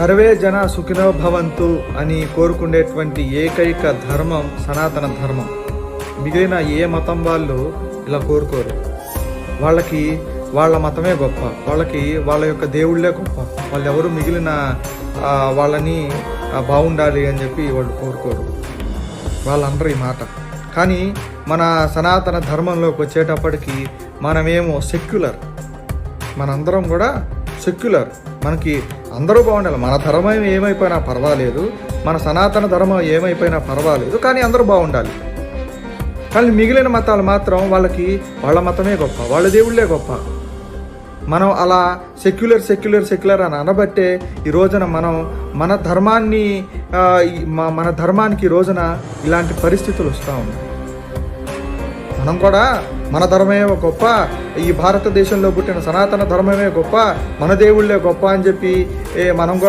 Survey జన సుఖినో భవంతు అని కోరుకునేటువంటి ఏకైక ధర్మం సనాతన ధర్మం. మిగిలిన ఏ మతం వాళ్ళు ఇలా కోరుకోరు. వాళ్ళకి వాళ్ళ మతమే గొప్ప, వాళ్ళకి వాళ్ళ యొక్క దేవుళ్ళే గొప్ప. వాళ్ళు ఎవరు మిగిలిన వాళ్ళని బాగుండాలి అని చెప్పి వాళ్ళు కోరుకోరు. వాళ్ళందరూ ఈ మాట. కానీ మన సనాతన ధర్మంలోకి వచ్చేటప్పటికి మనమేమో సెక్యులర్. మనందరం కూడా సెక్యులర్. మనకి అందరూ బాగుండాలి. మన ధర్మం ఏమైపోయినా పర్వాలేదు, మన సనాతన ధర్మం ఏమైపోయినా పర్వాలేదు, కానీ అందరూ బాగుండాలి. కానీ మిగిలిన మతాలు మాత్రం వాళ్ళకి వాళ్ళ మతమే గొప్ప, వాళ్ళ దేవుళ్ళే గొప్ప. మనం అలా సెక్యులర్ సెక్యులర్ సెక్యులర్ అని అనబట్టే ఈ రోజున మనం మన ధర్మానికి ఈ రోజున ఇలాంటి పరిస్థితులు వస్తూ ఉన్నాయి. మనం కూడా మన ధర్మమే గొప్ప, ఈ భారతదేశంలో పుట్టిన సనాతన ధర్మమే గొప్ప, మన దేవుళ్ళే గొప్ప అని చెప్పి మనం కూడా